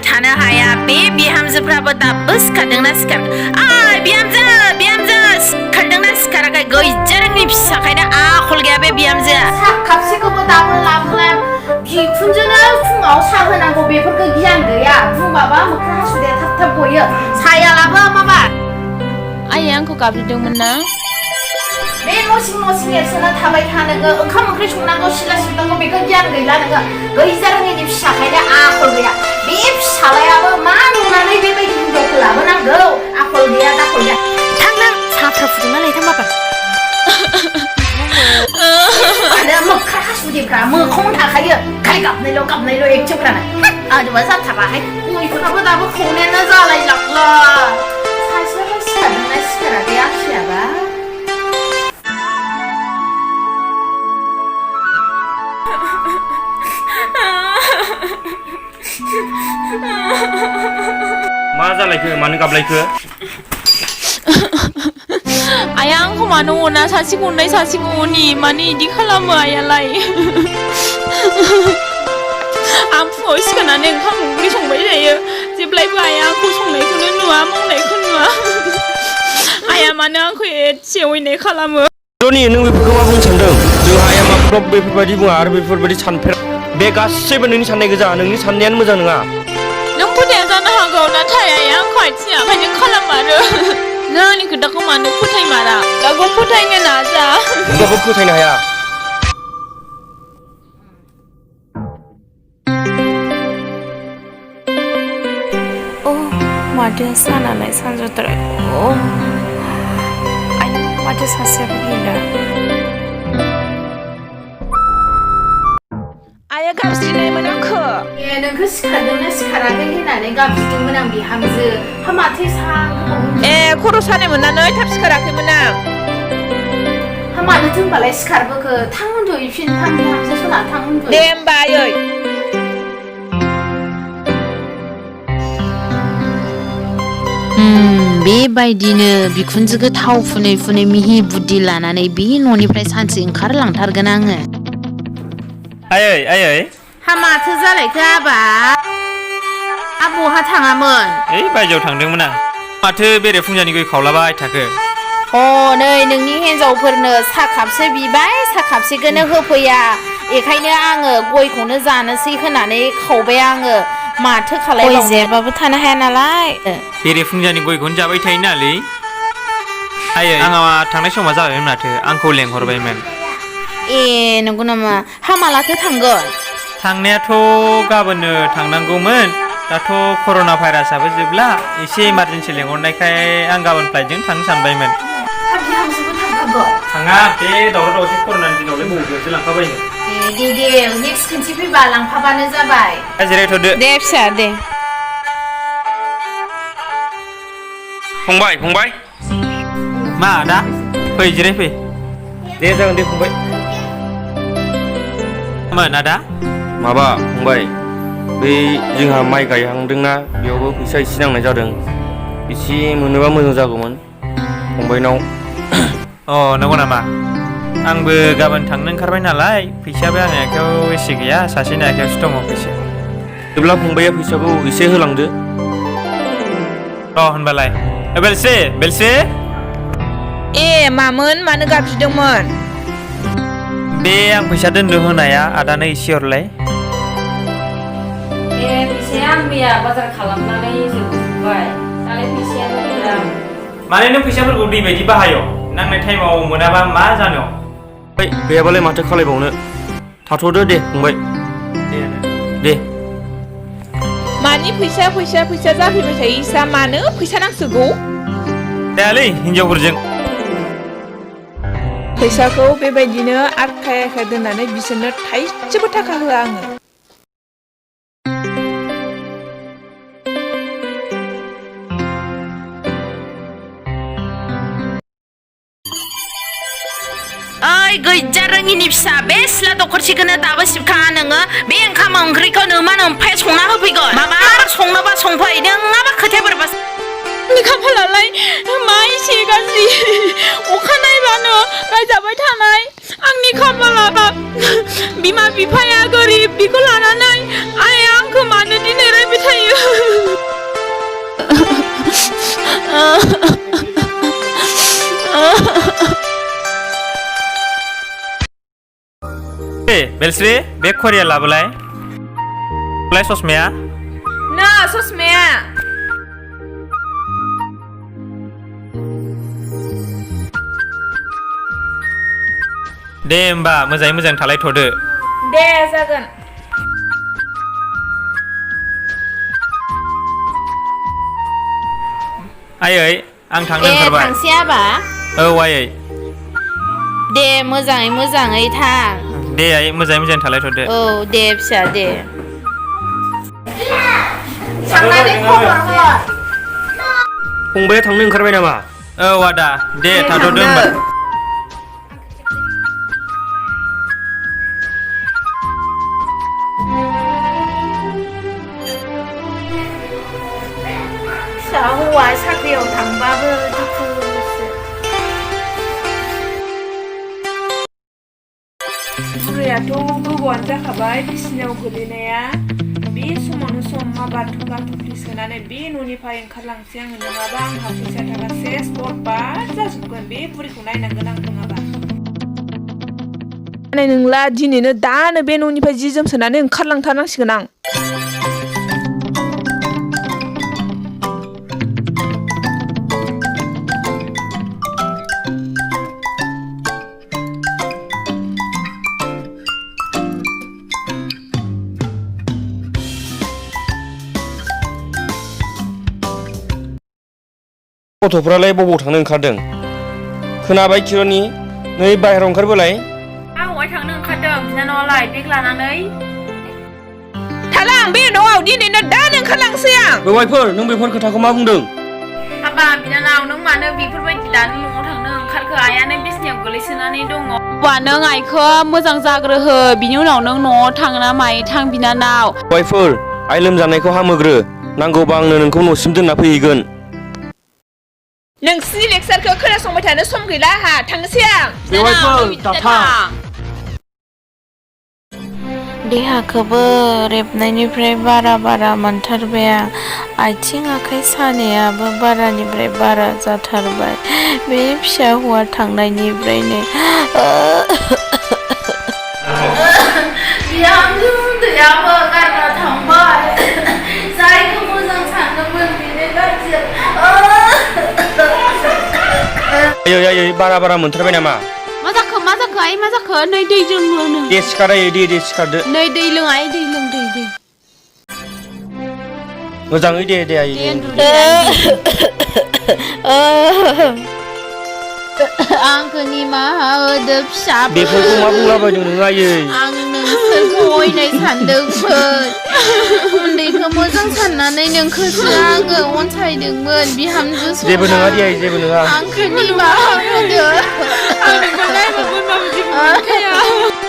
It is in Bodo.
थानो हाया बे बिहामजोफ्राबो दाबो सिखारदोंना सिखार बिहामजो बिहामजो सिखारदोंना सिखाराखै गैजारोङि फिसाखायनो आखल गैया बे बिहामजोआ सा खापसेखौबो दाबो लाबोला बिखुनजोनो फुङाव सा होनांगौ बेफोरखौ गियान गैया बुंबाबा मोखां हासुदैया थाब थाब गयो सायालाबो माबा आइया आंखौ गाबज्रिदोंमोन ना बे न'सिं एरसोना थाबाय थानोगो ओंखाम ओंख्रि संनांगौ सिला सिबनांगौ बेखौ गियान गैला नोङो गैजारोङिनि फिसाखायनो आखल गैया बे फिसालायाबो मा नुनानै बेबायदि हिनजावखौ लाबोनांगौ आखल गैया दाखल गैया थांनां साफ्रा फुदुंना लायथां बाबा आरो मोखां हासुदैफ्रा मोखाङावनो थाखायो खालि गाबनायल' एकथिंफ्रानो आंजोंबा जाथाराहाय गयफ्राबो दाबो खावनायानो जालायलांला सासेयाबो सिखारदोंना सिखाराखै आखियाबा मा जालायखो मानो गाबलायखो आइया आंखौ मानो अना सासेखौ अननाय सासेखौ अनि मानो इदि खालामो आइयालाय आं फुङाव सिखारनानै ओंखाम ओंख्रि संबाय थायो जेब्लायबो आइया आंखौ संनायखौनो नुवा मावनायखौ नुवा आइया मानो आंखौ एसे अयनाय खालामो रनि नों बेफोरखौ मा बुंनो सानदों जोंहा आइया माब्लाबा बेफोरबायदि बुङा आरो बेफोरबायदि सानफेरा बे गासैबो नोंनि साननाय गोजा नोंनि साननायानो मोजां नङा नों फोथाया जानो हागौ नाथाय आइया आंखौ आथिं आखाइजों खालामारो नों आंनि खोथाखौ मानो फोथायमारा गावखौ फोथायनो नाजा होमबाबो फोथायनो हाया माथो सानालाय सानजौद्राय आयौ माथो सासेयाबो गैला आइया गाबज्रिनायमोन आंखौ नोंखौ सिखारदोंना सिखाराखै होननानै गाबज्रिदोंमोन आं बिहामजो हा माथो सा खर' सानाय मोननानै थाब सिखाराखैमोन आं हा मानोथो होनबालाय सिखारबोखो थां उन्दुहैफिन थां बिहामजो सना थां उन्दुहै दे होमबा आयै बेबायदिनो बिखुनजोखौ थाव फुनै फुनै मिहि बुद्धि लानानै बे न'निफ्राय सानसे ओंखारलांथारगोन आङो आयै हा माथो जालायखो आबा बहा थाङामोन ओइ बायजोआव थांदोंमोन आं माथो बेरे फुंजानि गय खावलाबाय थाखो नै नोंनि हिन्जावफोरनो सा खापसे बिबाय सा खापसेखौनो होफैया बेखायनो आङो गयखौनो जानोसै होनानै खावबाय आङो माथो खालायबावनो गय जायाबाबो थानो हाया नालाय बेरे फुंजानि गयखौनो जाबाय थायो नालै आयै आंहा थांनाय समा जाबायमोन माथो आंखौ लेंहरबायमोन नंगौ नामा हा मालाथो थांगोन थांनायाथ' गाबोननो थांनांगौमोन दाथ' कर'ना भाइरासआबो जोबला एसे इमारजेन्सि लेंहरनायखाय आं गाबोन फ्लाइटजों थांनो सानबायमोन हा बिहामजोबो थांखागोन थाङा बे दावराव दावसि कर'नानि दिनावलाय बबेयावसो लांखाबायनो दे नेक्स्ट खनसे फैबा लांफाबानो जाबाय जिरायथ'दो दे फिसा दे फंबाय मा आदा फै जिरायफै दे जागोन दे फंबाय मोन आदा माबा फंबाय बै जोंहा माइ गायहांदोंना बेयावबो फैसा एसे नांनाय जादों एसे मोनोबा मोजां जागौमोन फंबायनाव नंगौ नामा आंबो गाबोन थांनो ओंखारबाय नालाय फैसायाबो आंनि आखायाव एसे गैया सासेनि आखायावसो दङ फैसा जेब्ला फंबाया फैसाखौ एसे होलांदो होनबालाय बेलसे मामोन मानो गाबज्रिदोंमोन बे आं फैसा दोनदो होनाया आदानो एसे हरलाय फैसाया आं मैया बाजार खालामनानै जोबबाय दालाय फैसायानो गैला माने नों फैसाफोरखौ दै बायदि बाहायो नांनाय टाइमाव मोनाबा मा जानो गैयाबालाय माथो खालायबावनो थाथ'दो दे फंबाय दे मानि फैसा जाफैबाय थायो इसा मानो फैसा नांसोगौ दायालै हिनजावफोरजों फैसाखौ बेबायदिनो आखाय दोननानै बिसोरनो थाइसेबो थाखा होआ आङो गैजा रोङिनि फिसा बे सिला दखरसेखौनो दाबो सिबखाङा नोङो बे ओंखाम ओंख्रिखौ नोमा नोमफाय संना होफैगोन माबा संनोबा संफै नोङाबा खोथाया बोरैबा खाफालालाय मा एसे गाज्रि अखा नायबानो रायजाबाय थानाय आंनि खाफाला बिमा बिफाया गोरिब बिखौ लानानै आइया आंखौ मानो दिनै रायबाय थायो बेलस्रि बे खरिया लाबोलाय ससमाया ना ससमाया दे होमबा मोजाङै मोजां थालायथ'दो दे जागोन आयै आं थांनो ओंखारबाय थांसै आबा औ आयै दे मोजाङै थां दे आयै मोजाङै मोजां थालायथ'दो औ दे फिसा दे थांनानै खबर हर फंबाया थांनो ओंखारबाय नामा औ आदा दे थाथ'दो होमबा फिसा हौवा साख्रियाव थांबाबो दुखुसो बुरैयाथ' गोबावानो जाखाबाय बिसिनायाव गोलैनाया बे समावनो सम माबा थुला थुफ्लि सोनानै बे न'निफ्राय ओंखारलांसै आङो नङाबा आंहा फैसा थाखा सेस बरबाद जाजोबगोन बे बुरैखौ नायनांगोन आं नङाबा नोंला दिनैनो दानो बे न'निफ्राय जि जोम सोनानै ओंखारलांथारनांसिगोन आं गथ'फ्रालाय बबाव थांनो ओंखारदों खोनाबाय किर'नि नै बाहेरायाव ओंखारबोलाय आं अहाय थांनो ओंखारदों बिनानावालाय बेग लानानै थाला आं बे न'आव दिनैनो दानो ओंखारलांसै आं बेवाइफोर नों बेफोर खोथाखौ मा बुंदों हाबा बिनानाव नों मानो बेफोरबायदि दानो न'आव थांनो ओंखारखो आइयानो बिसिनायाव गोलैसोनानै दङ बा नों आइखौ मोजां जाग्रोहो बिनि उनाव नों न'आव थांना माइ थां बिनानाव बेवाइफोर आइ लोमजानायखौ हामहोग्रो नांगौबा आंनो नोंखौ न'सिम दोनना फैहैगोन नोंसिनि लेक्सारखौ खोनासंबाय थानो सम गैला आंहा थांनोसै आं बेवाइफोर दाथां देहाखौबो रेबनायनिफ्राय बारा मोनथारबाय आं आथिं आखाइ सानायाबो बारानिफ्राय बारा जाथारबाय बे फिसा हौवा थांनायनिफ्रायनो बिहामजो उन्दैयाबो गारना थांबाय जायखौ मोजां सानदोंमोन बेनो गाज्रि आयै बारा मोनथारबाय नामा मा जाखो आइ मा जाखो नै दै लोंनो दे सिखार आयै दे सिखारदो नै दै लों आइ दै लों दै मोजाङै दे आयै आंखौ निमाहा होदो फिसा बेफोरखौ मा बुंलाबायदों नों आयै आं नोंसोरखौ अयनाय सानदोंमोन उन्दैखौ मोजां साननानै नोंखौसो आङो अनसायदोंमोन बिहामजो जेबो नङा दे आयै जेबो नङा आंखौ निमाहा होदो आं नोंखौ नायबाबो माबायदि मोनखाया